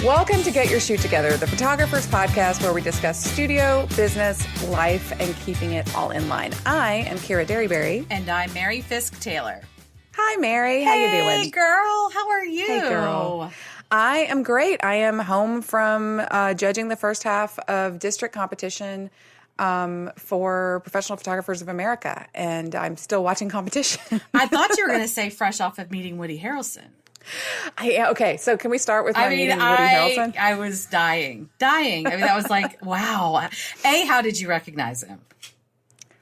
Welcome to Get Your Shoot Together, the photographer's podcast where we discuss studio, business, life, and keeping it all in line. I am Kira Derryberry. And I'm Mary Fisk Taylor. Hi, Mary. How you doing? Hey, girl. How are you? Hey, girl. I am great. I am home from judging the first half of district competition for Professional Photographers of America, and I'm still watching competition. I thought you were going to say fresh off of meeting Woody Harrelson. Okay, so can we start with meeting Woody Harrelson? I was dying. I mean, that was like, wow. How did you recognize him?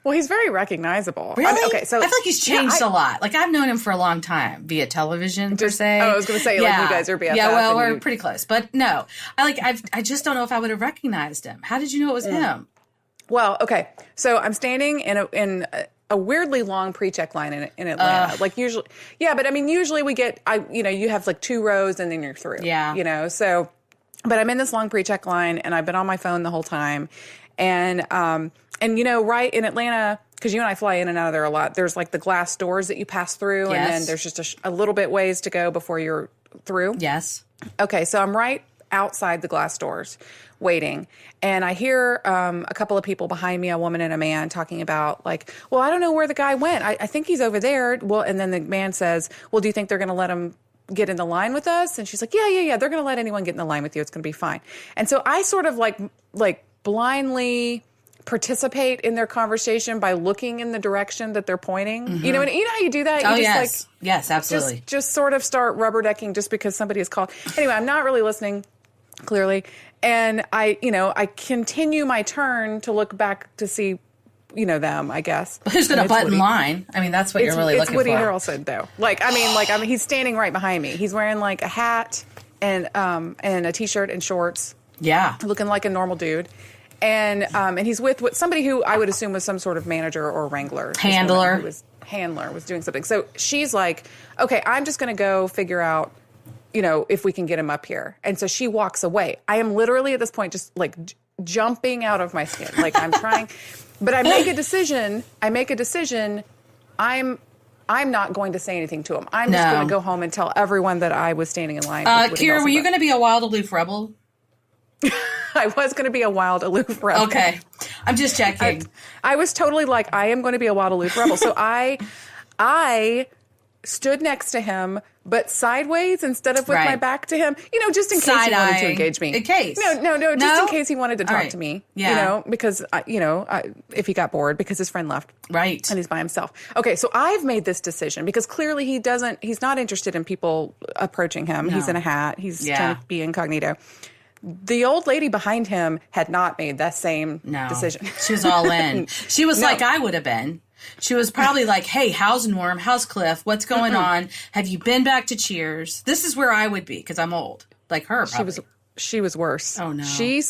Well, he's very recognizable. Really? Okay, so I feel like he's changed a lot. Like, I've known him for a long time via television, per se. Oh, I was going to say, like, you guys are BFF. Yeah, well, we're pretty close. But no, I just don't know if I would have recognized him. How did you know it was him? Well, okay, so I'm standing in a weirdly long pre-check line in Atlanta. Like usually, yeah, but I mean, usually we get, you have like 2 rows and then you're through. Yeah. So, but I'm in this long pre-check line and I've been on my phone the whole time. And right in Atlanta, because you and I fly in and out of there a lot, there's like the glass doors that you pass through. Yes. And then there's just a little bit ways to go before you're through. Yes. Okay, so I'm right outside the glass doors waiting. And I hear a couple of people behind me, a woman and a man, talking about like, well, I don't know where the guy went. I think he's over there. Well, and then the man says, well, do you think they're going to let him get in the line with us? And she's like, yeah. They're going to let anyone get in the line with you. It's going to be fine. And so I sort of like blindly participate in their conversation by looking in the direction that they're pointing. Mm-hmm. You know how you do that? Oh, you yes. Yes, absolutely. Just sort of start rubber decking just because somebody is called. Anyway, I'm not really listening, clearly. And I continue my turn to look back to see, them, I guess. Who's going to butt in line? I mean, that's what you're really looking for. It's Woody Harrelson, though. Like, he's standing right behind me. He's wearing like a hat and a t-shirt and shorts. Yeah. Looking like a normal dude. And he's with somebody who I would assume was some sort of manager or wrangler. Handler. Was doing something. So she's like, okay, I'm just going to go figure out, if we can get him up here. And so she walks away. I am literally at this point just like jumping out of my skin. Like I'm trying, but I make a decision. I'm not going to say anything to him. I'm just going to go home and tell everyone that I was standing in line. Kira, were you going to be a wild, aloof rebel? I was going to be a wild, aloof rebel. Okay. I'm just checking. I was totally like, I am going to be a wild, aloof rebel. So I stood next to him, but sideways instead of with my back to him, just in case he wanted to engage me. In case. No, just in case he wanted to talk to me. Yeah. Because, if he got bored because his friend left. Right. And he's by himself. Okay, so I've made this decision because clearly he's not interested in people approaching him. No. He's in a hat. He's trying to be incognito. The old lady behind him had not made that same decision. She was all in. She was like I would have been. She was probably like, hey, how's Norm? How's Cliff? What's going on? Have you been back to Cheers? This is where I would be because I'm old. Like her, probably. She was worse. Oh, no. She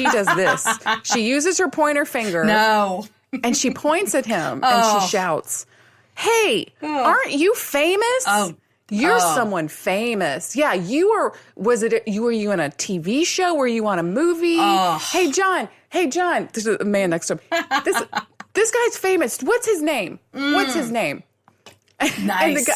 does this. She uses her pointer finger. No. And she points at him and she shouts, hey, aren't you famous? Oh, you're someone famous. Yeah, you are. Were you in a TV show? Were you on a movie? Oh. Hey, John. There's a man next to him. This guy's famous. What's his name? What's his name? Nice.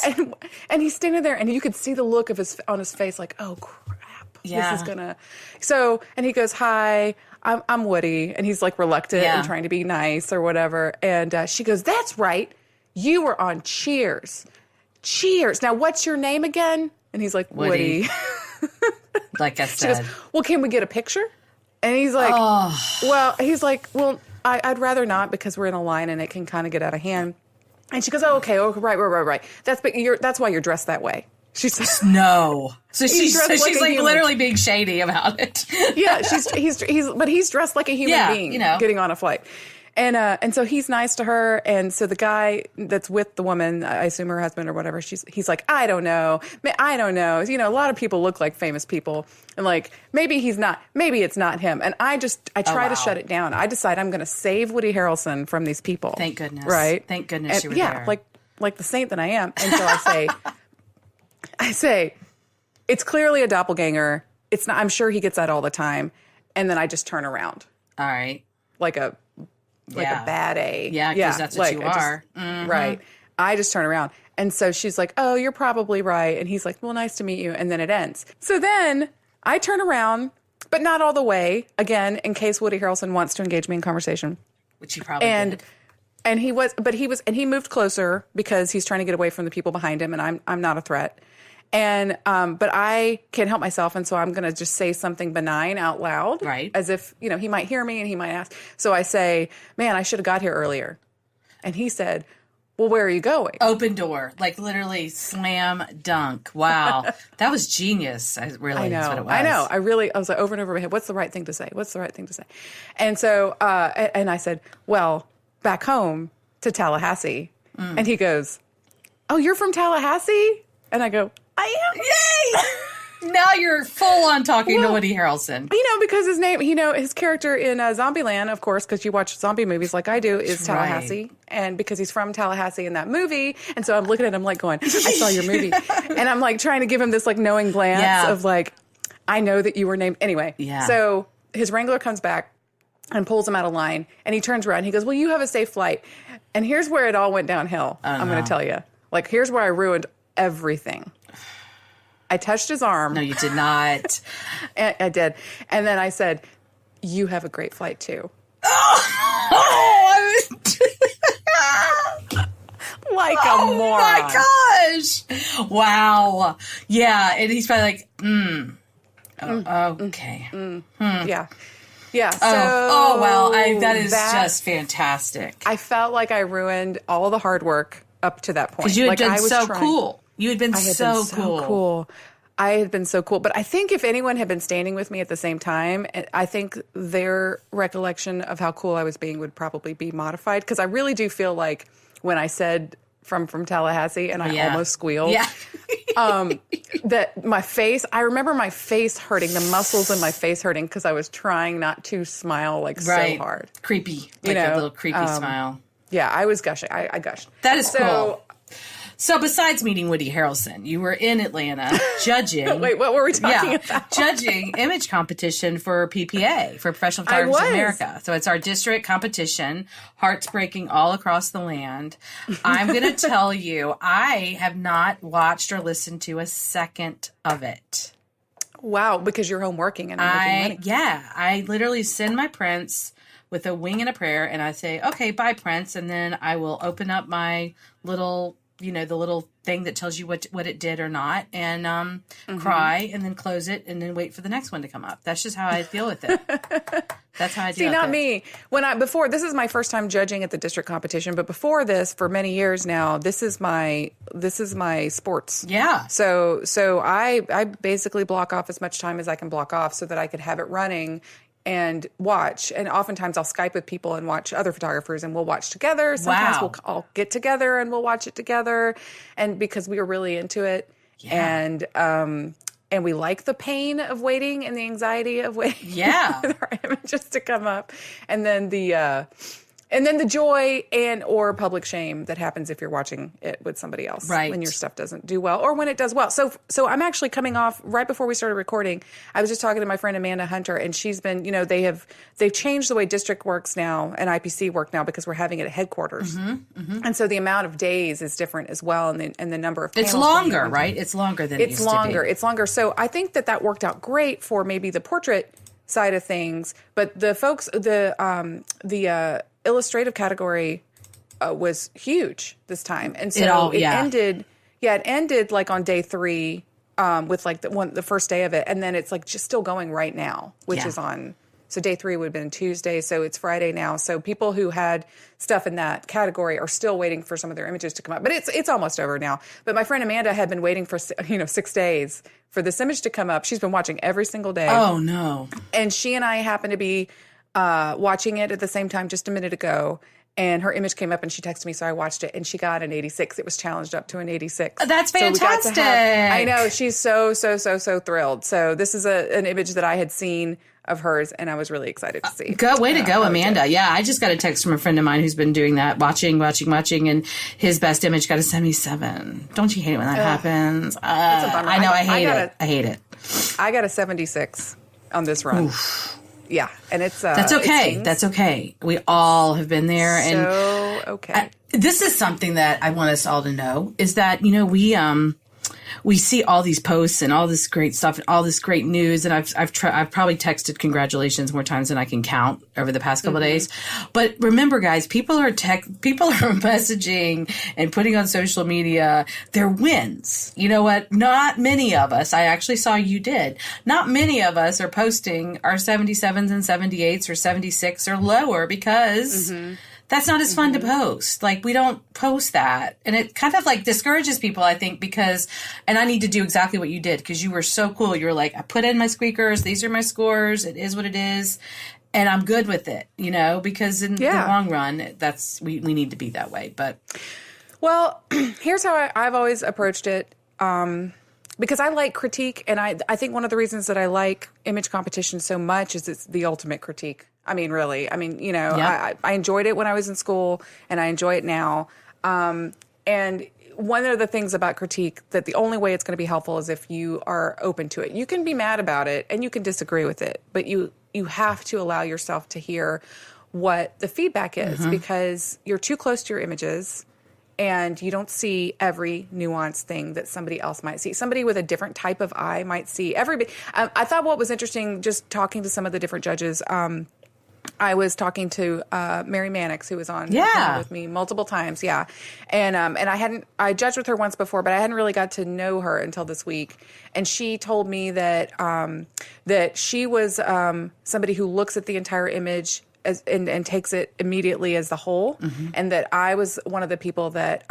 And he's standing there, and you could see the look on his face, like, oh crap, this is gonna. So, and he goes, "Hi, I'm Woody," and he's like reluctant and trying to be nice or whatever. And she goes, "That's right, you were on Cheers. Cheers. Now, what's your name again?" And he's like, Woody. Like I said. She goes, well, can we get a picture? And he's like, well, I'd rather not because we're in a line and it can kind of get out of hand. And she goes, oh, okay. Oh, right. That's why you're dressed that way. She says, no. So she's like human. Literally being shady about it. Yeah, he's dressed like a human being, getting on a flight. And so he's nice to her. And so the guy that's with the woman, I assume her husband or whatever, he's like, I don't know. A lot of people look like famous people. And like, maybe he's not, maybe it's not him. And I try to shut it down. I decide I'm going to save Woody Harrelson from these people. Thank goodness. Right? Thank goodness you were there. Yeah, like the saint that I am. And so I say, it's clearly a doppelganger. It's not, I'm sure he gets that all the time. And then I just turn around. All right. Like a bad A. Yeah, because that's what you are. Right. I just turn around. And so she's like, oh, you're probably right. And he's like, well, nice to meet you. And then it ends. So then I turn around, but not all the way, again, in case Woody Harrelson wants to engage me in conversation. Which he probably did. And he moved closer because he's trying to get away from the people behind him, and I'm not a threat. And, but I can't help myself. And so I'm going to just say something benign out loud. Right. As if, he might hear me and he might ask. So I say, man, I should have got here earlier. And he said, well, where are you going? Open door. Like literally slam dunk. Wow. That was genius. I know. That's what it was. I know. I was like over and over my head. What's the right thing to say? What's the right thing to say? And so, and I said, well, back home to Tallahassee. And he goes, oh, you're from Tallahassee? And I go, I am. Yay! Now you're full on talking to Woody Harrelson. Because his name, his character in Zombieland, of course, because you watch zombie movies like I do, is Tallahassee. Right. And because he's from Tallahassee in that movie. And so I'm looking at him like going, I saw your movie. And I'm like trying to give him this like knowing glance of like, I know that you were named. Anyway. Yeah. So his Wrangler comes back and pulls him out of line. And he turns around. He goes, well, you have a safe flight. And here's where it all went downhill. I'm going to tell you. Like, here's where I ruined everything. I touched his arm. No, you did not. I did. And then I said, you have a great flight, too. Like a moron. Oh, my gosh. Wow. Yeah. And he's probably like, okay. Yeah. Yeah. So well, that is just fantastic. I felt like I ruined all the hard work up to that point. Because you had been so trying. Cool. You had been so cool. I had been so cool. But I think if anyone had been standing with me at the same time, I think their recollection of how cool I was being would probably be modified. Because I really do feel like when I said from Tallahassee and I almost squealed, that my face, I remember my face hurting, the muscles in my face hurting because I was trying not to smile so hard. Creepy. Like a little creepy smile. Yeah, I was gushing. I gushed. That is cool. So besides meeting Woody Harrelson, you were in Atlanta judging. Wait, what were we talking about? Judging image competition for PPA, for Professional Photographers of America. So it's our district competition, hearts breaking all across the land. I'm going to tell you, I have not watched or listened to a second of it. Wow, because you're home working and making money. Yeah, I literally send my prints with a wing and a prayer, and I say, okay, bye, Prince, and then I will open up my little, the little thing that tells you what it did or not, and cry, and then close it, and then wait for the next one to come up. That's just how I deal with it. That's how I deal with it. See, not me. This is my first time judging at the district competition, but before this, for many years now, this is my sports. Yeah. So I basically block off as much time as I can block off so that I could have it running and watch. And oftentimes I'll Skype with people and watch other photographers and we'll watch together. Sometimes we'll all get together and we'll watch it together. And because we are really into it. Yeah. And we like the pain of waiting and the anxiety of waiting for our images to come up. And then the joy and or public shame that happens if you're watching it with somebody else. Right. When your stuff doesn't do well or when it does well. So I'm actually coming off right before we started recording. I was just talking to my friend Amanda Hunter, and she's been, they've changed the way district works now and IPC work now because we're having it at headquarters. Mm-hmm, mm-hmm. And so the amount of days is different as well, and the number of panels. It's longer, right? It's longer than it used to be. It's longer. So I think that worked out great for maybe the portrait side of things, but the folks, the illustrative category was huge this time, and so it ended. Yeah, it ended like on day 3 with like the first day of it, and then it's like just still going right now, which is on. So day 3 would have been Tuesday, so it's Friday now. So people who had stuff in that category are still waiting for some of their images to come up, but it's almost over now. But my friend Amanda had been waiting for 6 days for this image to come up. She's been watching every single day. Oh no! And she and I happened to be watching it at the same time just a minute ago, and her image came up and she texted me, so I watched it, and she got an 86. It was challenged up to an 86. That's fantastic. I know. She's so thrilled. So this is an image that I had seen of hers, and I was really excited to see. Way to go, Amanda. Yeah, I just got a text from a friend of mine who's been doing that, watching, and his best image got a 77. Don't you hate it when that happens? I know, I hate it. I got a 76 on this run. Oof. Yeah, and it's that's okay. That's okay. We all have been there, and okay. This is something that I want us all to know is that we see all these posts and all this great stuff and all this great news. And I've probably texted congratulations more times than I can count over the past couple of days. But remember, guys, people are messaging and putting on social media their wins. You know what? Not many of us, I actually saw you did. Not many of us are posting our 77s and 78s or 76 or lower because that's not as fun to post. Like, we don't post that. And it kind of like discourages people, I think, because, and I need to do exactly what you did because you were so cool. You were like, I put in my squeakers. These are my scores. It is what it is. And I'm good with it, you know, because in the long run, we need to be that way. But, well, here's how I've always approached it. Because I like critique, and I think one of the reasons that I like image competition so much is it's the ultimate critique. I mean, really. I mean, you know, I enjoyed it when I was in school, and I enjoy it now. And one of the things about critique, that the only way it's going to be helpful is if you are open to it. You can be mad about it, and you can disagree with it, but you have to allow yourself to hear what the feedback is, because you're too close to your images, and you don't see every nuanced thing that somebody else might see. Somebody with a different type of eye might see everybody. I thought what was interesting, just talking to some of the different judges, I was talking to Mary Mannix, who was on with me multiple times, and I judged with her once before, but I hadn't really got to know her until this week. And she told me that that she was somebody who looks at the entire image and takes it immediately as the whole, and that I was one of the people that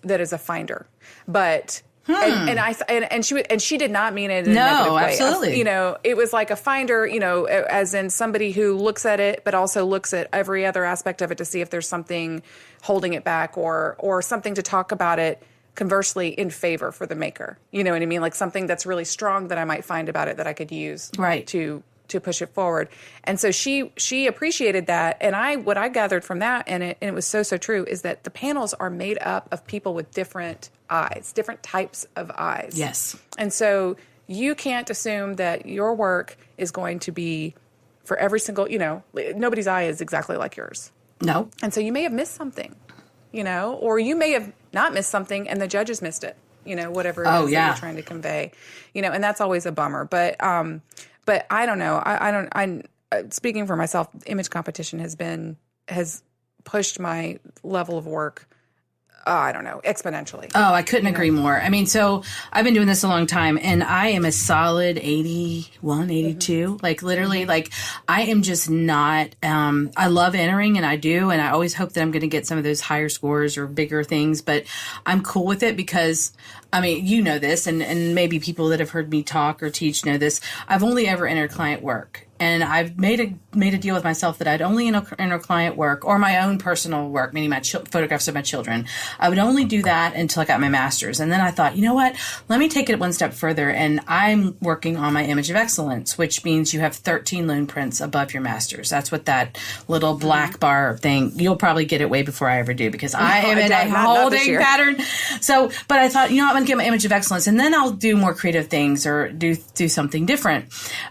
is a finder, but. And she did not mean it in a negative way. Absolutely. You know, it was like a finder, you know, as in somebody who looks at it, but also looks at every other aspect of it to see if there's something holding it back or something to talk about it conversely in favor for the maker. You know what I mean? Like something that's really strong that I might find about it that I could use to push it forward. And so she appreciated that. And what I gathered from that, and it was so true, is that the panels are made up of people with different eyes, different types of eyes. Yes. And so you can't assume that your work is going to be for every single, you know, nobody's eye is exactly like yours. No. And so you may have missed something, you know, or you may have not missed something and the judges missed it, you know, whatever it is that you're trying to convey, you know, and that's always a bummer. But I don't know. I'm speaking for myself. Image competition has pushed my level of work. I don't know, exponentially. Oh, I couldn't agree more. I mean, so I've been doing this a long time, and I am a solid 81, 82. Like, literally, like, I am just not, I love entering, and I do, and I always hope that I'm going to get some of those higher scores or bigger things, but I'm cool with it because, I mean, you know this, and maybe people that have heard me talk or teach know this. I've only ever entered client work. And I've made a deal with myself that I'd only enter client work or my own personal work, meaning my photographs of my children. I would only do that until I got my master's. And then I thought, you know what? Let me take it one step further. And I'm working on my image of excellence, which means you have 13 loan prints above your master's. That's what that little black bar thing, you'll probably get it way before I ever do because I am in a holding pattern. So, but I thought, you know, I'm going to get my image of excellence and then I'll do more creative things or do something different.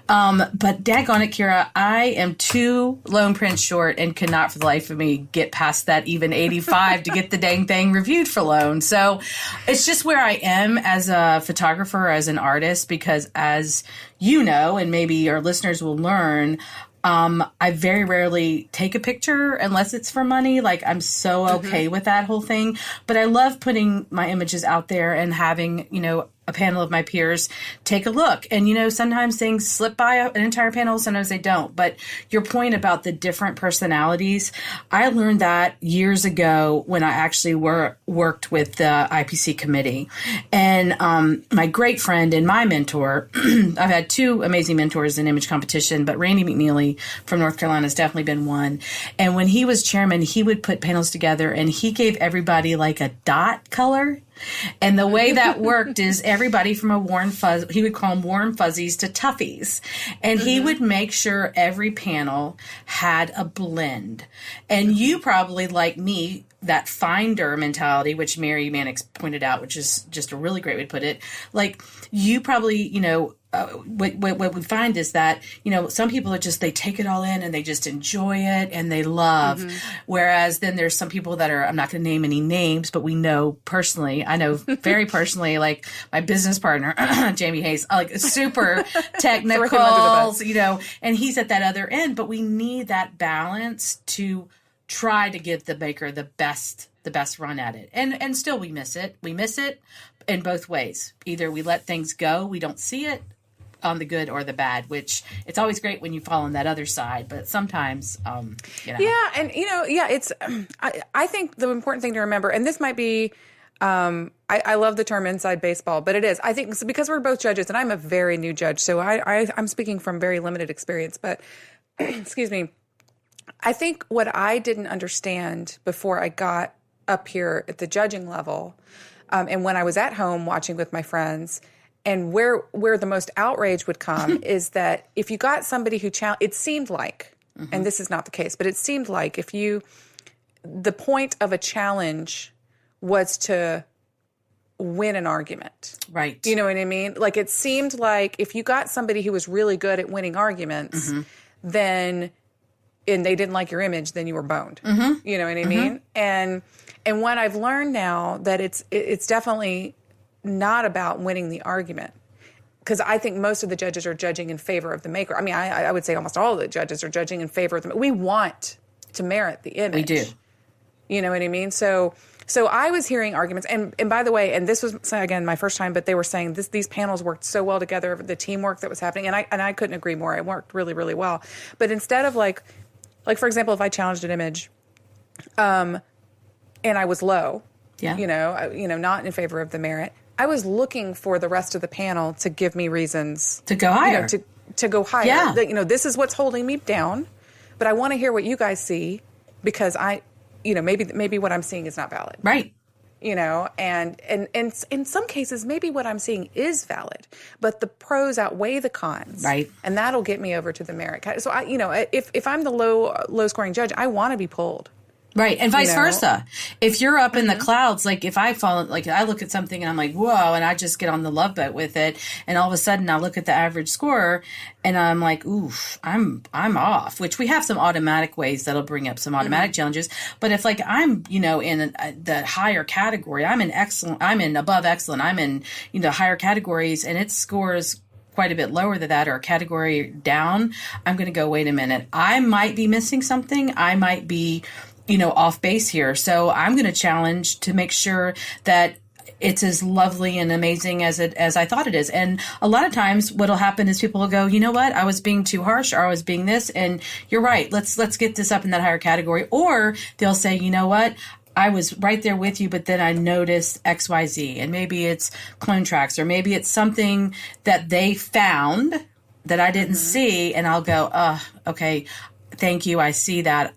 But daggone it, Kira, I am 2 loan prints short and could not for the life of me get past that even 85 to get the dang thing reviewed for loan. So it's just where I am as a photographer, as an artist, because as you know, and maybe our listeners will learn, I very rarely take a picture unless it's for money. Like, I'm so okay with that whole thing. But I love putting my images out there and having, you know, a panel of my peers take a look. And, you know, sometimes things slip by an entire panel, sometimes they don't. But your point about the different personalities, I learned that years ago when I actually worked with the IPC committee. And my great friend and my mentor, I've had 2 amazing mentors in image competition, but Randy McNeely from North Carolina has definitely been one. And when he was chairman, he would put panels together and he gave everybody like a dot color. And the way that worked is everybody from a warm fuzz, he would call them warm fuzzies to toughies. And he would make sure every panel had a blend. And you probably, like me, that finder mentality, which Mary Mannix pointed out, which is just a really great way to put it. Like, you probably, you know, what we find is that, some people are just, they take it all in and they just enjoy it and they love. Whereas then there's some people that are, I'm not going to name any names, but we know personally, I know very personally, like my business partner, Jamie Hayes, like super technical, and he's at that other end, but we need that balance to try to give the maker the best run at it. And still we miss it. We miss it in both ways. Either we let things go, we don't see it on the good or the bad, which it's always great when you fall on that other side, but sometimes, Yeah. And, it's, I think the important thing to remember, and this might be, I love the term inside baseball, but it is, I think, because we're both judges and I'm a very new judge. So I'm speaking from very limited experience, but excuse me. I think what I didn't understand before I got up here at the judging level, and when I was at home watching with my friends, and where the most outrage would come is that if you got somebody who it seemed like, and this is not the case, but it seemed like the point of a challenge was to win an argument. Right. Do you know what I mean? Like, it seemed like if you got somebody who was really good at winning arguments, then, and they didn't like your image, then you were boned. You know what I mean? And what I've learned now that it's definitely not about winning the argument, because I think most of the judges are judging in favor of the maker. I mean, I would say almost all of the judges are judging in favor of the. We want to merit the image. We do. You know what I mean? So I was hearing arguments, and by the way, and this was again my first time, but they were saying these panels worked so well together, the teamwork that was happening, and I couldn't agree more. It worked really, really well. But instead of like for example, if I challenged an image, and I was low, not in favor of the merit, I was looking for the rest of the panel to give me reasons to go higher, to go higher. Yeah. This is what's holding me down, but I want to hear what you guys see, because maybe what I'm seeing is not valid. Right. And in some cases, maybe what I'm seeing is valid, but the pros outweigh the cons. Right. And that'll get me over to the merit. So if I'm the low scoring judge, I want to be pulled. Right. And vice versa. If you're up in the clouds, like if I fall, like I look at something and I'm like, whoa, and I just get on the love boat with it. And all of a sudden I look at the average score and I'm like, oof, I'm off, which we have some automatic ways that'll bring up some automatic challenges. But if like I'm, in the higher category, I'm in excellent, I'm in above excellent, I'm in, higher categories, and it scores quite a bit lower than that, or a category down, I'm going to go, wait a minute, I might be missing something. I might be, off base here. So I'm going to challenge to make sure that it's as lovely and amazing as I thought it is. And a lot of times what'll happen is people will go, you know what, I was being too harsh, or I was being this, and you're right. Let's get this up in that higher category. Or they'll say, you know what, I was right there with you, but then I noticed XYZ, and maybe it's clone tracks, or maybe it's something that they found that I didn't see. And I'll go, okay, thank you. I see that.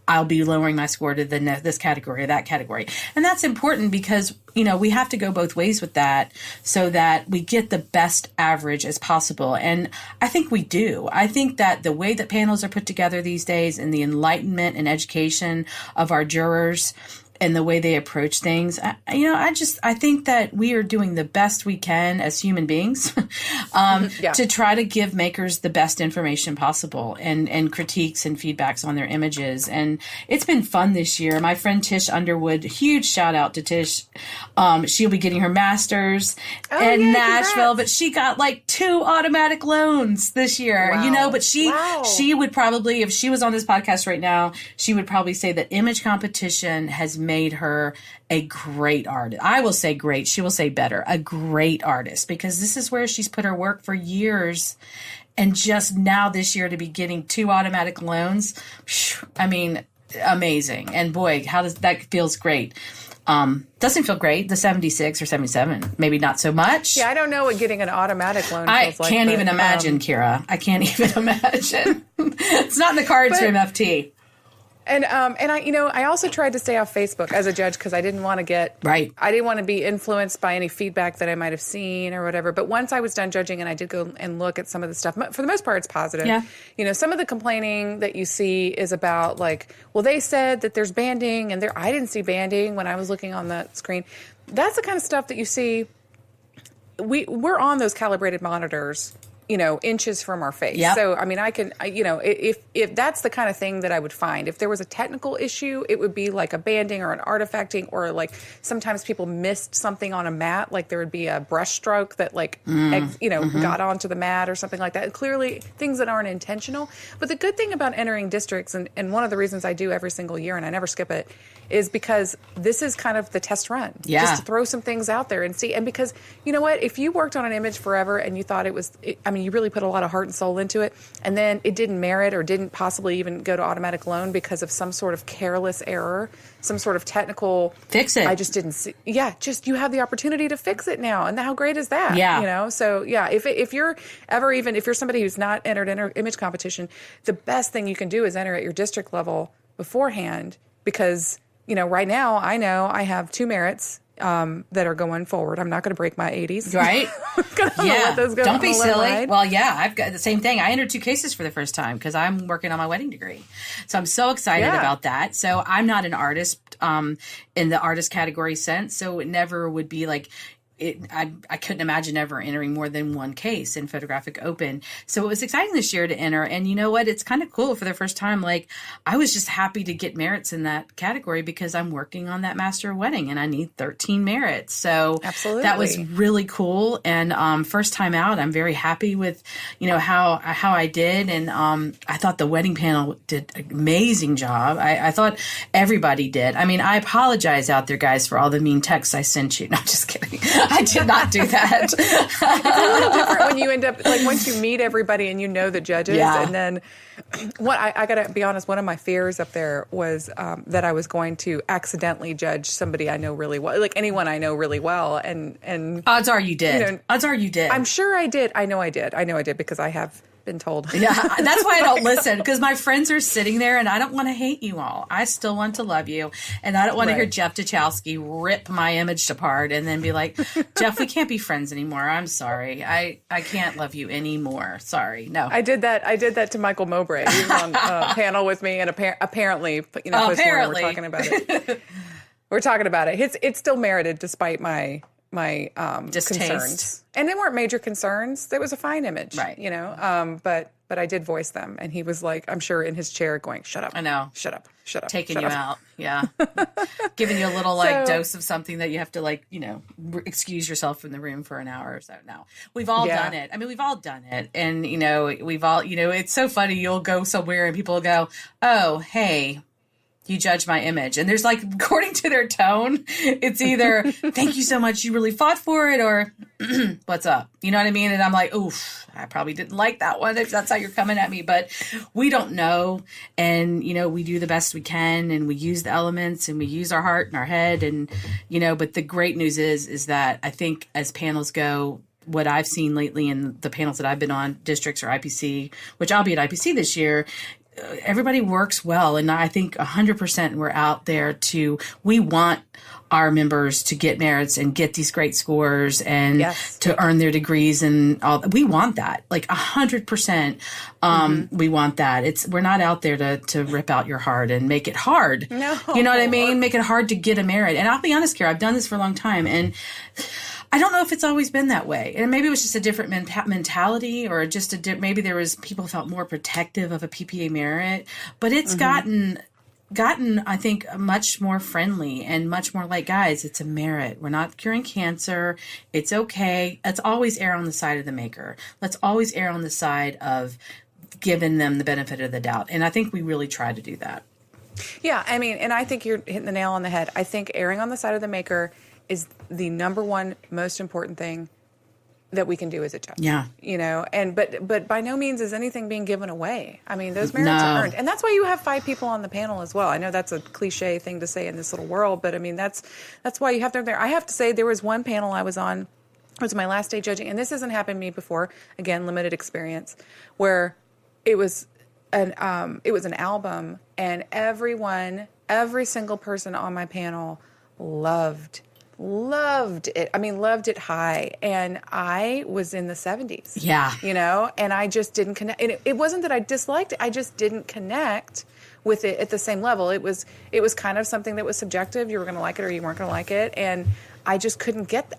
I'll be lowering my score to this category or that category. And that's important because, we have to go both ways with that so that we get the best average as possible. And I think we do. I think that the way that panels are put together these days, and the enlightenment and education of our jurors and the way they approach things, I think that we are doing the best we can as human beings to try to give makers the best information possible, and critiques and feedbacks on their images. And it's been fun this year. My friend Tish Underwood, huge shout out to Tish. She'll be getting her master's in Nashville, but she got like 2 automatic loans this year, but she would probably, if she was on this podcast right now, she would probably say that image competition has made her a great artist. I will say great. She will say better. A great artist, because this is where she's put her work for years. And just now this year to be getting 2 automatic loans. I mean, amazing. And boy, that feels great. Doesn't feel great. The 76 or 77, maybe not so much. Yeah, I don't know what getting an automatic loan feels like. I can't even imagine, Kira. I can't even imagine. It's not in the cards for MFT. And I also tried to stay off Facebook as a judge, because I didn't want to I didn't want to be influenced by any feedback that I might have seen or whatever. But once I was done judging and I did go and look at some of the stuff, for the most part, it's positive. Yeah. Some of the complaining that you see is about like, well, they said that there's banding, and I didn't see banding when I was looking on the screen. That's the kind of stuff that you see we're on those calibrated monitors, inches from our face. Yep. So, I mean, if that's the kind of thing that I would find, if there was a technical issue, it would be like a banding or an artifacting, or like sometimes people missed something on a mat, like there would be a brush stroke that got onto the mat or something like that. And clearly things that aren't intentional. But the good thing about entering districts, and one of the reasons I do every single year and I never skip it, is because this is kind of the test run. Yeah. Just to throw some things out there and see. And because, you know what, if you worked on an image forever and you thought you really put a lot of heart and soul into it, and then it didn't merit or didn't possibly even go to automatic loan because of some sort of careless error, some sort of technical... Fix it. I just didn't see... Yeah, just you have the opportunity to fix it now. And how great is that? Yeah. So, yeah, if you're somebody who's not entered image competition, the best thing you can do is enter at your district level beforehand, because... right now, I know I have 2 merits that are going forward. I'm not going to break my 80s. Right? Let those go. Don't be silly. Well, yeah, I've got the same thing. I entered 2 cases for the first time because I'm working on my wedding degree. So I'm so excited about that. So I'm not an artist in the artist category sense. So it never would be like... I couldn't imagine ever entering more than 1 case in Photographic Open. So it was exciting this year to enter. And you know what? It's kind of cool for the first time. Like, I was just happy to get merits in that category because I'm working on that master wedding and I need 13 merits. So absolutely, that was really cool. And first time out, I'm very happy with, how I did. And I thought the wedding panel did an amazing job. I thought everybody did. I mean, I apologize out there, guys, for all the mean texts I sent you. No, I'm just kidding. I did not do that. It's a little different when you end up, like, once you meet everybody and you know the judges. Yeah. And then I got to be honest, one of my fears up there was that I was going to accidentally judge somebody I know really well, like anyone I know really well. And odds are you did. Odds are you did. I'm sure I did. I know I did because I have been told. Yeah, that's why I don't listen, because my friends are sitting there and I don't want to hate you all. I still want to love you. And I don't want to hear Jeff Duchowski rip my image apart and then be like, Jeff, we can't be friends anymore. I'm sorry. I can't love you anymore. Sorry. No. I did that to Michael Mowbray. He was on a panel with me, and apparently, apparently. we're talking about it. We're talking about it. It's still merited despite my concerns, and they weren't major concerns. There was a fine image, right? But I did voice them, and he was like, I'm sure in his chair going, "Shut up! I know, shut up, taking shut you up. out, yeah, giving you a little dose of something that you have to excuse yourself from the room for an hour or so. No, we've all done it. I mean, we've all done it, and we've all it's so funny. You'll go somewhere and people will go, "Oh, hey, you judge my image." And there's according to their tone, it's either thank you so much, you really fought for it, or what's up? You know what I mean? And I'm like, oof, I probably didn't like that one if that's how you're coming at me. But we don't know. And, we do the best we can, and we use the elements and we use our heart and our head. And, but the great news is that I think as panels go, what I've seen lately in the panels that I've been on, districts or IPC, which I'll be at IPC this year, everybody works well. And I think 100% we're out there we want our members to get merits and get these great scores and to earn their degrees and all. We want that, 100%. We want that. We're not out there to rip out your heart and make it hard. No. You know what I mean? Make it hard to get a merit. And I'll be honest, Kara, I've done this for a long time, and I don't know if it's always been that way. And maybe it was just a different mentality, or just maybe there was people felt more protective of a PPA merit, but it's gotten, I think, much more friendly and much more like, guys, it's a merit. We're not curing cancer. It's okay. Let's always err on the side of the maker. Let's always err on the side of giving them the benefit of the doubt. And I think we really try to do that. Yeah. I mean, and I think you're hitting the nail on the head. I think erring on the side of the maker is the number one most important thing that we can do as a judge. Yeah. But by no means is anything being given away. I mean, those merits are earned. And that's why you have 5 people on the panel as well. I know that's a cliche thing to say in this little world, but I mean, that's why you have them there. I have to say, there was one panel I was on, it was my last day judging, and this hasn't happened to me before, again, limited experience, where it was an album, and every single person on my panel loved it. I mean, loved it high. And I was in the 70s. Yeah. And I just didn't connect. And it wasn't that I disliked it. I just didn't connect with it at the same level. It was kind of something that was subjective. You were going to like it or you weren't going to like it. And I just couldn't get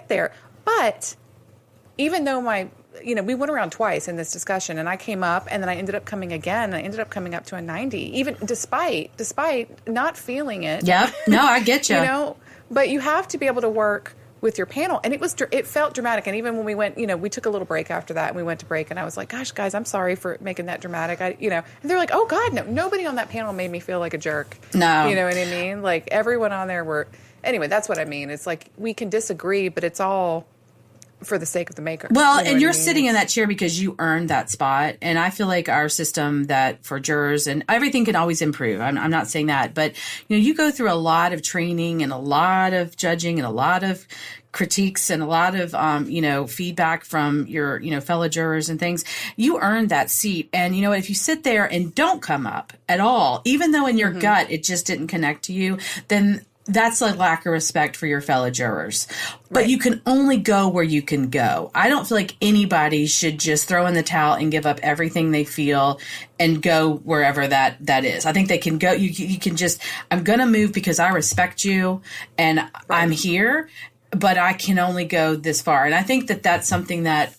there. But even though we went around twice in this discussion, and I came up, and then I ended up coming again, and I ended up coming up to a 90, even despite not feeling it. Yep. No, I get you. But you have to be able to work with your panel, and it felt dramatic. And even when we went, we took a little break after that, and we went to break, and I was like, gosh, guys, I'm sorry for making that dramatic. And they're like, oh God, no, nobody on that panel made me feel like a jerk. No. You know what I mean? Like, everyone on there anyway, that's what I mean. It's like, we can disagree, but it's all for the sake of the maker. Well, and you're sitting in that chair because you earned that spot. And I feel like our system that for jurors, and everything can always improve. I'm not saying that, but you go through a lot of training and a lot of judging and a lot of critiques and a lot of, feedback from your, fellow jurors and things. You earned that seat. And if you sit there and don't come up at all, even though in your gut it just didn't connect to you, then that's a lack of respect for your fellow jurors. But Right. You can only go where you can go. I don't feel like anybody should just throw in the towel and give up everything they feel and go wherever that is. I think they can go. You can just, I'm going to move because I respect you and Right. I'm here, but I can only go this far. And I think that that's something that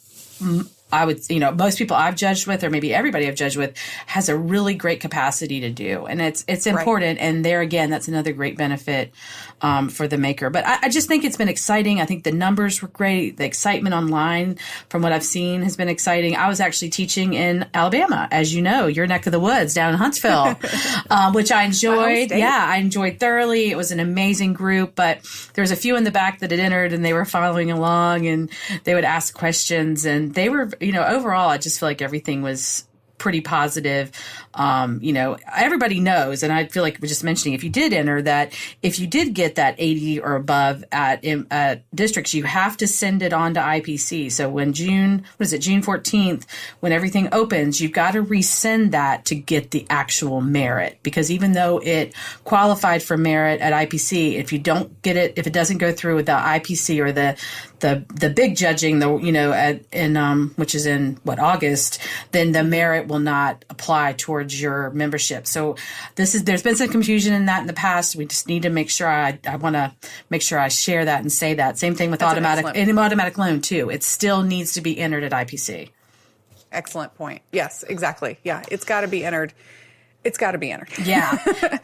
I would, most people I've judged with, or maybe everybody I've judged with, has a really great capacity to do. And it's important. Right. And there again, that's another great benefit for the maker. But I just think it's been exciting. I think the numbers were great. The excitement online from what I've seen has been exciting. I was actually teaching in Alabama, as you know, your neck of the woods down in Huntsville, which I enjoyed. Yeah, I enjoyed thoroughly. It was an amazing group, but there was a few in the back that had entered and they were following along and they would ask questions, and they were, overall, I just feel like everything was pretty positive. Everybody knows, and I feel like we're just mentioning, if you did enter that, if you did get that 80 or above at districts, you have to send it on to IPC. So when June 14th, when everything opens, you've got to resend that to get the actual merit, because even though it qualified for merit at IPC, if you don't get it, if it doesn't go through with the IPC or the big judging, which is in August, then the merit will not apply towards your membership. So there's been some confusion in that in the past. We just need to make sure I want to make sure I share that and say that. Same thing with automatic loan too. It still needs to be entered at IPC. Excellent point. Yes, exactly. Yeah, it's got to be entered. It's got to be entered. Yeah.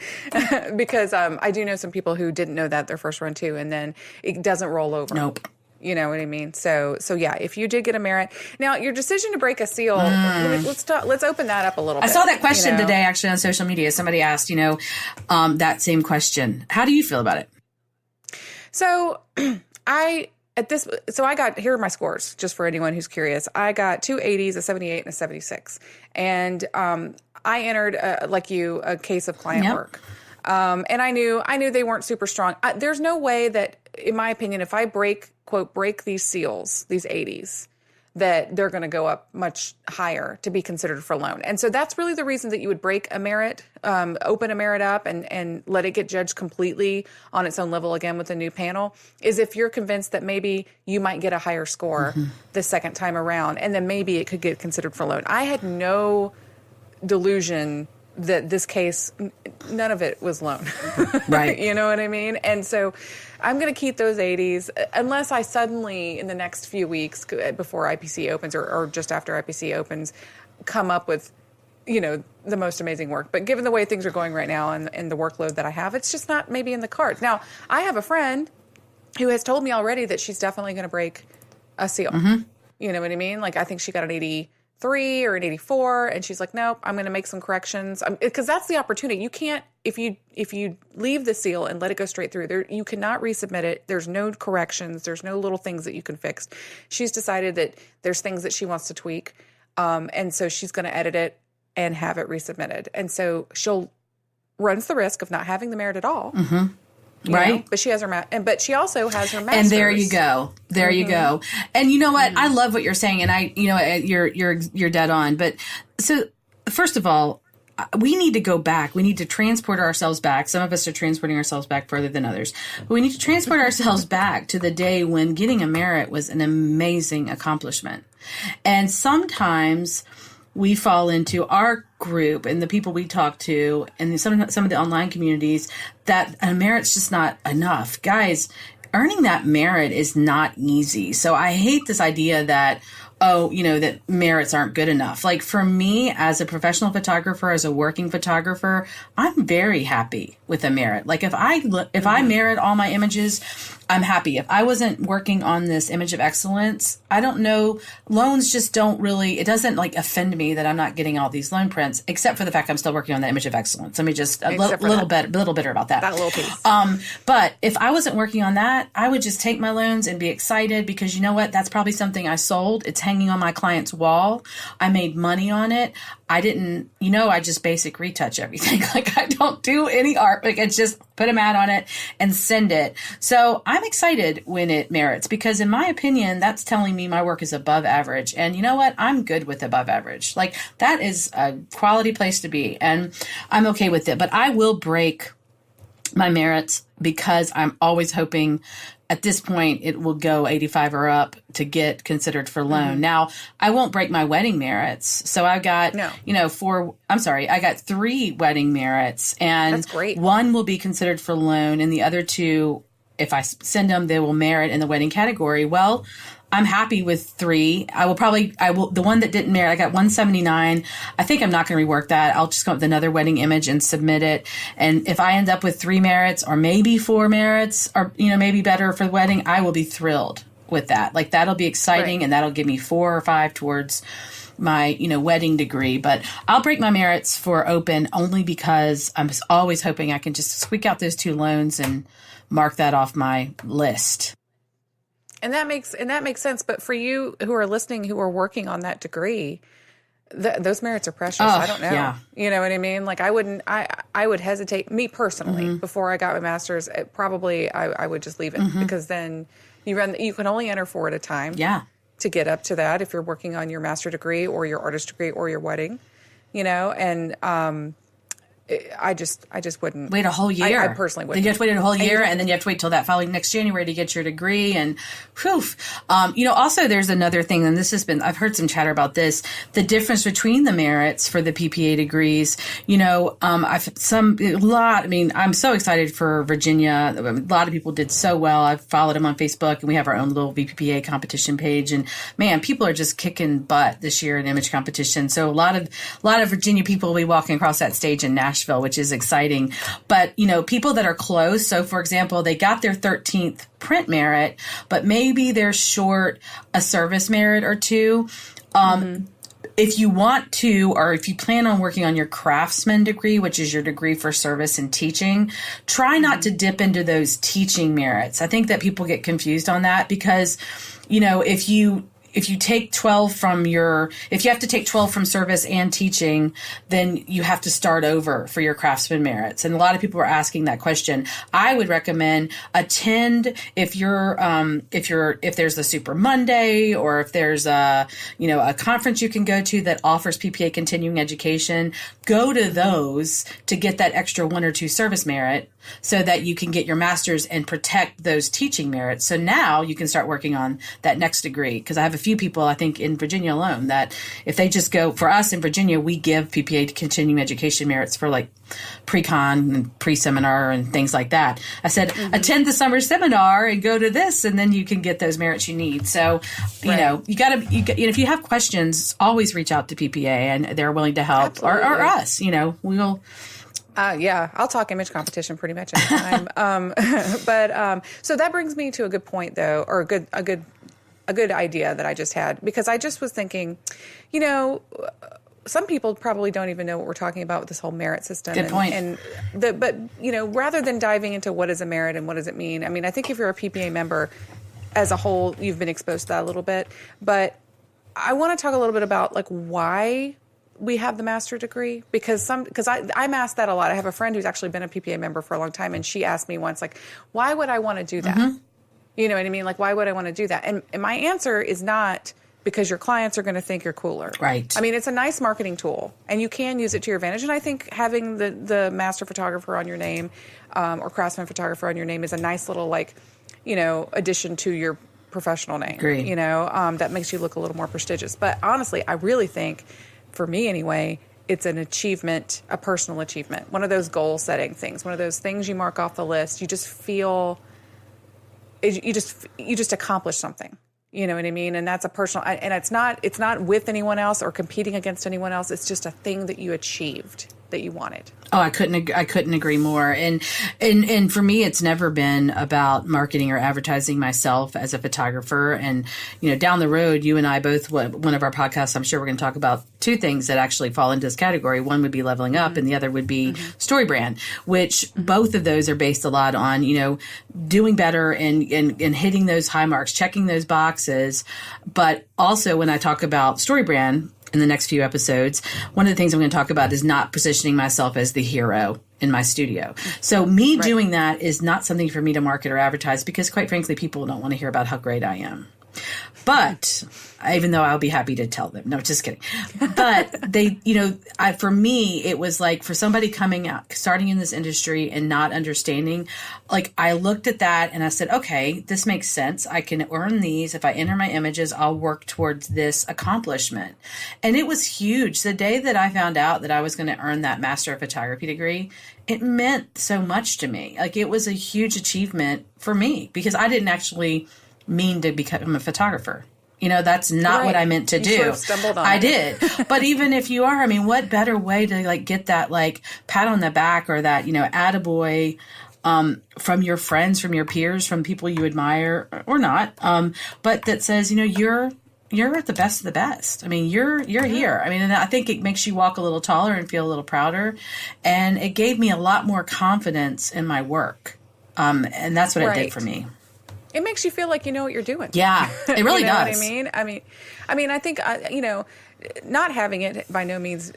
Because I do know some people who didn't know that their first run too, and then it doesn't roll over. Nope. You know what I mean? So yeah, if you did get a merit. Now, your decision to break a seal, let's open that up a little bit. I saw that question today actually on social media. Somebody asked, that same question. How do you feel about it? So here are my scores, just for anyone who's curious. I got 2 80s, a 78, and a 76. And I entered, a case of client work. And I knew they weren't super strong. There's no way that, in my opinion, if I break these seals, these 80s, that they're going to go up much higher to be considered for loan. And so that's really the reason that you would break a merit, open a merit up and let it get judged completely on its own level again with a new panel, is if you're convinced that maybe you might get a higher score the second time around, and then maybe it could get considered for loan. I had no delusion that this case, none of it was loan. Right. You know what I mean? And so I'm going to keep those 80s unless I suddenly, in the next few weeks before IPC opens or just after IPC opens, come up with, the most amazing work. But given the way things are going right now and the workload that I have, it's just not maybe in the cards. Now, I have a friend who has told me already that she's definitely going to break a seal. Mm-hmm. You know what I mean? Like, I think she got an 83 or an 84, and she's like, nope, I'm going to make some corrections, because that's the opportunity. You can't, if you leave the seal and let it go straight through there, you cannot resubmit it. There's no corrections. There's no little things that you can fix. She's decided that there's things that she wants to tweak, and so she's going to edit it and have it resubmitted. And so she'll runs the risk of not having the merit at all. Mm-hmm. Right. But she has but she also has her master's. And there you go. There you go. And you know what? I love what you're saying. And you're dead on. But so first of all, we need to go back. We need to transport ourselves back. Some of us are transporting ourselves back further than others. But we need to transport ourselves back to the day when getting a merit was an amazing accomplishment. And sometimes we fall into our group and the people we talk to and some of the online communities that a merit's just not enough. Guys, earning that merit is not easy. So I hate this idea that, that merits aren't good enough. Like for me as a professional photographer, as a working photographer, I'm very happy with a merit. Like if I merit all my images, I'm happy. If I wasn't working on this image of excellence, I don't know, loans just don't really, it doesn't like offend me that I'm not getting all these loan prints, except for the fact I'm still working on the image of excellence. Let me just, a little bitter about that. That little piece. But if I wasn't working on that, I would just take my loans and be excited because you know what? That's probably something I sold. It's hanging on my client's wall. I made money on it. I didn't, I just basic retouch everything. Like I don't do any art. Like it's just put a mat on it and send it. So I'm excited when it merits because in my opinion, that's telling me my work is above average. And you know what? I'm good with above average. Like that is a quality place to be. And I'm okay with it. But I will break my merits because I'm always hoping at this point it will go 85 or up to get considered for loan. Mm-hmm. Now, I won't break my wedding merits. So I've got, I got 3 wedding merits and that's great. 1 will be considered for loan and the other 2, if I send them, they will merit in the wedding category. Well, I'm happy with 3. The one that didn't merit, I got 179. I think I'm not going to rework that. I'll just come up with another wedding image and submit it. And if I end up with 3 merits or maybe 4 merits or, maybe better for the wedding, I will be thrilled with that. Like that'll be exciting right. And that'll give me 4 or 5 towards my, wedding degree. But I'll break my merits for open only because I'm always hoping I can just squeak out those 2 loans and mark that off my list. And that makes sense. But for you who are listening, who are working on that degree, those merits are precious. I don't know. Yeah. You know what I mean? Like I would hesitate, me personally, before I got my master's, I would just leave it because then you can only enter 4 at a time. Yeah. To get up to that if you're working on your master degree or your artist degree or your wedding, and I just wouldn't wait a whole year. I personally wouldn't. Then you have to wait a whole year, and then you have to wait till that following next January to get your degree. And whew. Also there's another thing, and I've heard some chatter about this, the difference between the merits for the PPA degrees. I'm so excited for Virginia. A lot of people did so well. I've followed them on Facebook, and we have our own little VPPA competition page. And man, people are just kicking butt this year in image competition. So a lot of Virginia people will be walking across that stage in Nashville, which is exciting. But, people that are close, so for example, they got their 13th print merit, but maybe they're short a service merit or 2. If you want to, or if you plan on working on your craftsman degree, which is your degree for service and teaching, try not to dip into those teaching merits. I think that people get confused on that because, if you take 12 if you have to take 12 from service and teaching, then you have to start over for your craftsman merits. And a lot of people are asking that question. I would recommend attend if there's the Super Monday or if there's a conference you can go to that offers PPA continuing education, go to those to get that extra 1 or 2 service merit so that you can get your master's and protect those teaching merits. So now you can start working on that next degree. Because I have a few people, I think, in Virginia alone that if they just go, for us in Virginia, we give PPA continuing education merits for like pre-con and pre-seminar and things like that. I said, attend the summer seminar and go to this, and then you can get those merits you need. So, if you have questions, always reach out to PPA and they're willing to help or us, we'll. I'll talk image competition pretty much any time. So that brings me to a good point, though, or a good idea that I just had, because I just was thinking, some people probably don't even know what we're talking about with this whole merit system. Good point. But rather than diving into what is a merit and what does it mean, I mean, I think if you're a PPA member as a whole, you've been exposed to that a little bit. But I want to talk a little bit about like why we have the master degree, because I'm asked that a lot. I have a friend who's actually been a PPA member for a long time, and she asked me once, like, why would I want to do that? You know what I mean? Like, why would I want to do that? And my answer is not because your clients are going to think you're cooler. Right. I mean, it's a nice marketing tool, and you can use it to your advantage. And I think having the master photographer on your name or craftsman photographer on your name is a nice little, addition to your professional name. Agree. That makes you look a little more prestigious. But honestly, I really think, for me anyway, it's an achievement, a personal achievement, one of those goal-setting things, one of those things you mark off the list. You just feel you just accomplish something. You know what I mean? And that's a personal, and it's not with anyone else or competing against anyone else. It's just a thing that you achieved that you wanted. Oh, I couldn't agree more. And for me, it's never been about marketing or advertising myself as a photographer. And, down the road, you and I both, one of our podcasts, I'm sure we're going to talk about two things that actually fall into this category. One would be leveling up, and the other would be story brand, which both of those are based a lot on, doing better and hitting those high marks, checking those boxes. But also when I talk about story brand, in the next few episodes, one of the things I'm going to talk about is not positioning myself as the hero in my studio. So me doing that is not something for me to market or advertise because, quite frankly, people don't want to hear about how great I am. But even though I'll be happy to tell them. No, just kidding. But they, for me, it was like for somebody coming out, starting in this industry and not understanding, like I looked at that and I said, okay, this makes sense. I can earn these. If I enter my images, I'll work towards this accomplishment. And it was huge. The day that I found out that I was going to earn that Master of Photography degree, it meant so much to me. Like it was a huge achievement for me because I didn't actually mean to become a photographer. That's not what I meant to do. Sort of stumbled on I it. did. But even if you are, what better way to get that pat on the back or that, attaboy from your friends, from your peers, from people you admire or not. But that says, you're the best of the best. You're here. And I think it makes you walk a little taller and feel a little prouder. And it gave me a lot more confidence in my work. And that's what it did for me. It makes you feel like you know what you're doing. Yeah, it really does. What I mean, I think not having it by no means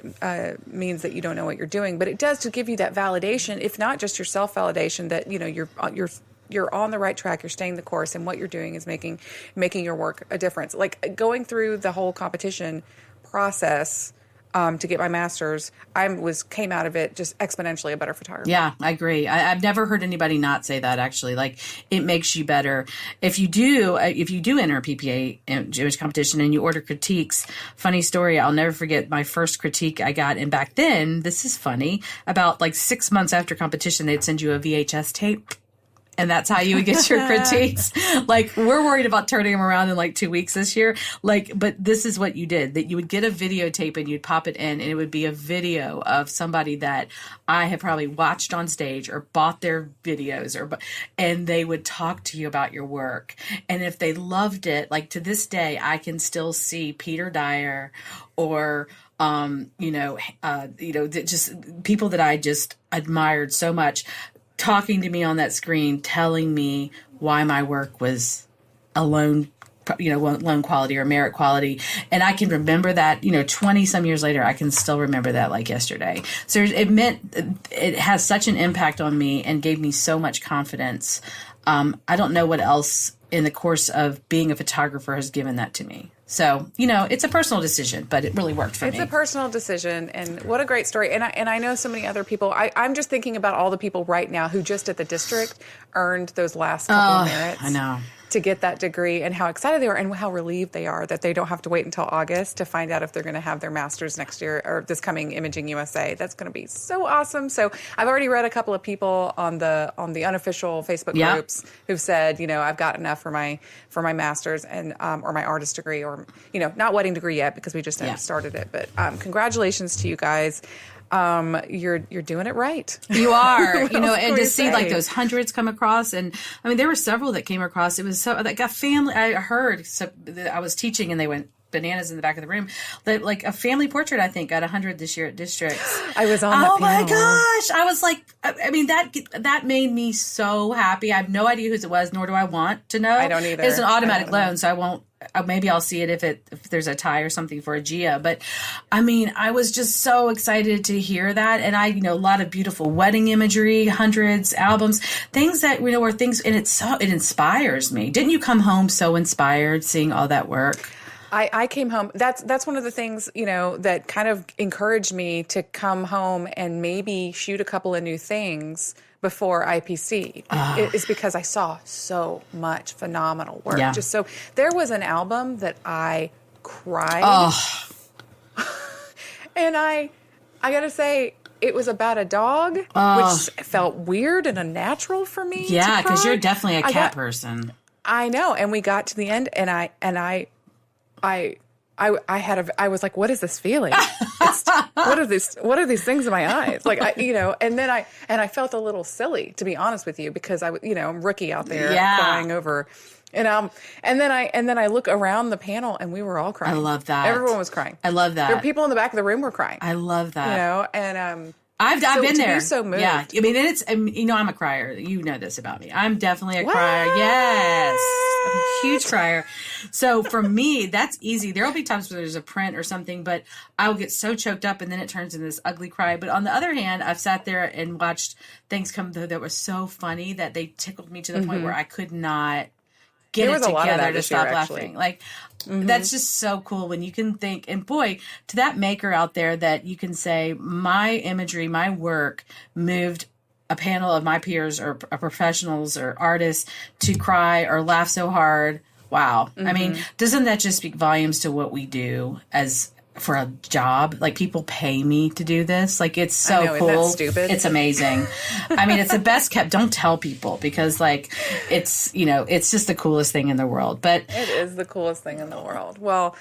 means that you don't know what you're doing, but it does to give you that validation, if not just your self validation, that you're on the right track, you're staying the course, and what you're doing is making your work a difference. Like going through the whole competition process. To get my master's, came out of it just exponentially a better photographer. Yeah, I agree. I've never heard anybody not say that. Actually, it makes you better if you do enter a PPA image competition and you order critiques. Funny story, I'll never forget my first critique I got, and back then, this is funny. About 6 months after competition, they'd send you a VHS tape. And that's how you would get your critiques. We're worried about turning them around in 2 weeks this year. But this is what you did, that you would get a videotape and you'd pop it in and it would be a video of somebody that I have probably watched on stage or bought their videos and they would talk to you about your work. And if they loved it, to this day, I can still see Peter Dyer or just people that I just admired so much talking to me on that screen, telling me why my work was lone quality or merit quality. And I can remember that, 20 some years later, I can still remember that like yesterday. So it has such an impact on me and gave me so much confidence. I don't know what else in the course of being a photographer has given that to me. So, it's a personal decision, but it really worked for me. It's a personal decision, and what a great story. And I know so many other people. I'm just thinking about all the people right now who just at the district earned those last couple of merits. I know. To get that degree, and how excited they are and how relieved they are that they don't have to wait until August to find out if they're going to have their master's next year or this coming Imaging USA. That's going to be so awesome. So I've already read a couple of people on the unofficial Facebook groups who've said, I've got enough for my master's and or my artist degree, or not wedding degree yet because we just haven't started it. But congratulations to you guys. You're doing it right. You are, and to see those hundreds come across. And there were several that came across. It was so that got family. I heard, so I was teaching and they went bananas in the back of the room. That a family portrait, I think, got 100 this year at districts. I was on that Oh panel. my gosh. I was that made me so happy. I have no idea whose it was, nor do I want to know. I don't either. It's an automatic loan, so I won't. Maybe I'll see it if there's a tie or something for a Gia. But I was just so excited to hear that. And a lot of beautiful wedding imagery, hundreds, albums, things that, are things, and it inspires me. Didn't you come home so inspired seeing all that work? I came home. That's one of the things, that kind of encouraged me to come home and maybe shoot a couple of new things before IPC. It's because I saw so much phenomenal work. Yeah. Just so there was an album that I cried. And I got to say, it was about a dog, which felt weird and unnatural for me. Yeah, because you're definitely a cat person. I know. And we got to the end, and I was like, what is this feeling? What are these things in my eyes? Like, and then I felt a little silly, to be honest with you, because I'm rookie out there crying over. And then I look around the panel, and we were all crying. I love that. Everyone was crying. I love that. There were people in the back of the room were crying. I love that. And I've been there. Be so moved. Yeah, I mean, I'm a crier. You know this about me. I'm definitely a crier. Yes, I'm a huge crier. So for me, that's easy. There'll be times where there's a print or something, but I'll get so choked up, and then it turns into this ugly cry. But on the other hand, I've sat there and watched things come through that were so funny that they tickled me to the point where I could not get it together to stop laughing. Like, that's just so cool when you can think, and boy, to that maker out there that you can say, my imagery, my work moved a panel of my peers or professionals or artists to cry or laugh so hard. Wow. I mean, doesn't that just speak volumes to what we do as for a job? Like, people pay me to do this. Like, it's so cool. Isn't that stupid? It's amazing. I mean, it's the best kept. Don't tell people, because like, it's just the coolest thing in the world. But it is the coolest thing in the world. Well,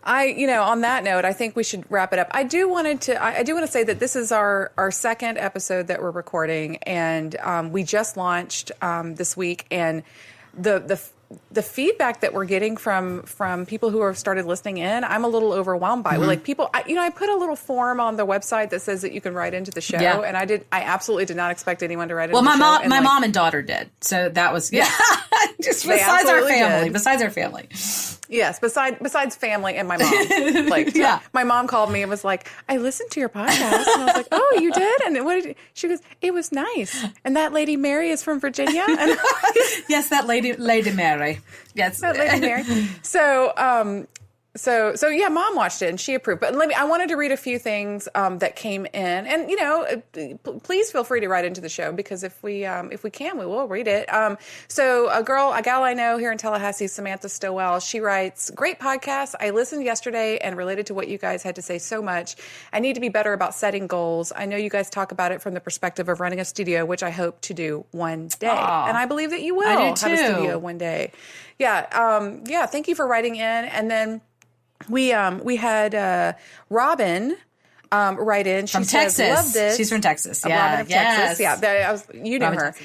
on that note, I think we should wrap it up. I do want to say that this is our second episode that we're recording, and we just launched this week, and the feedback that we're getting from people who have started listening in, I'm a little overwhelmed by. Like, people, I put a little form on the website that says that you can write into the show, and I absolutely did not expect anyone to write into the show. Well, my mom and daughter did, so that was just besides our family. Did. Besides our family. Yes, besides family and my mom. Like, my mom called me and was like, I listened to your podcast. And I was like, oh, you did? And what did she goes, it was nice. And that lady Mary is from Virginia? And yes, that lady Mary. Yes. That lady Mary. So yeah, Mom watched it and she approved. But I wanted to read a few things that came in, and please feel free to write into the show, because if we can, we will read it. So a gal I know here in Tallahassee, Samantha Stowell, she writes, "Great podcast. I listened yesterday and related to what you guys had to say so much. I need to be better about setting goals. I know you guys talk about it from the perspective of running a studio, which I hope to do one day, and I believe that you will have a studio one day. Yeah. Thank you for writing in, and then." We had Robin write in. She from says, Texas. Love this. She's from Texas. Yeah. Robin of Texas. Yeah. You know her.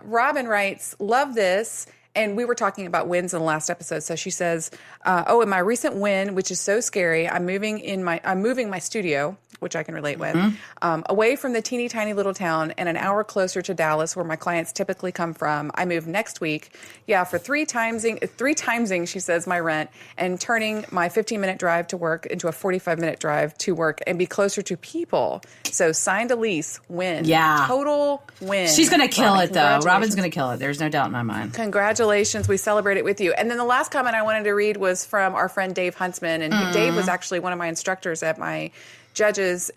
Robin writes, love this. And we were talking about wins in the last episode. So she says, in my recent win, which is so scary, I'm moving my studio, which I can relate with, away from the teeny tiny little town and an hour closer to Dallas, where my clients typically come from. I move next week. Yeah, for three timesing, she says, my rent, and turning my 15-minute drive to work into a 45-minute drive to work and be closer to people. So signed a lease, win. Yeah. Total win. She's going to kill it, though. Robin's going to kill it. There's no doubt in my mind. Congratulations. We celebrate it with you. And then the last comment I wanted to read was from our friend Dave Huntsman. And Dave was actually one of my instructors at the judges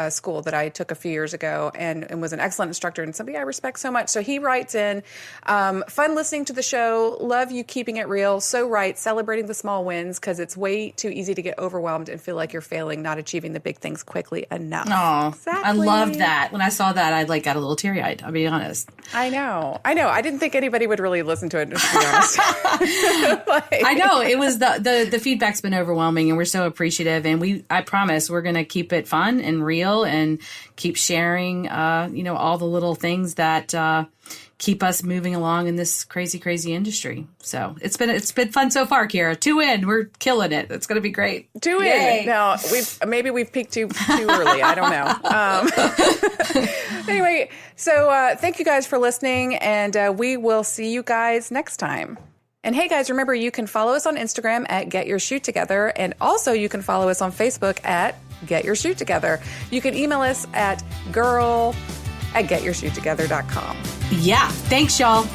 school that I took a few years ago, and was an excellent instructor and somebody I respect so much. So he writes in, fun listening to the show. Love you keeping it real. So right. Celebrating the small wins, because it's way too easy to get overwhelmed and feel like you're failing, not achieving the big things quickly enough. Oh, exactly. I loved that. When I saw that, I got a little teary-eyed, I'll be honest. I know. I didn't think anybody would really listen to it, to be honest. I know. It was the feedback's been overwhelming, and we're so appreciative. And I promise we're going to keep it fun and real and keep sharing, all the little things that keep us moving along in this crazy, crazy industry. So it's been fun so far, Kira. 2 in, we're killing it. It's going to be great. 2 in. Now we've peaked too early. I don't know. Anyway, so thank you guys for listening, and we will see you guys next time. And hey guys, remember, you can follow us on Instagram at Get Your Shoot Together, and also you can follow us on Facebook at Get Your Shoot Together. You can email us at girl@getyourshoottogether.com. Yeah. Thanks, y'all.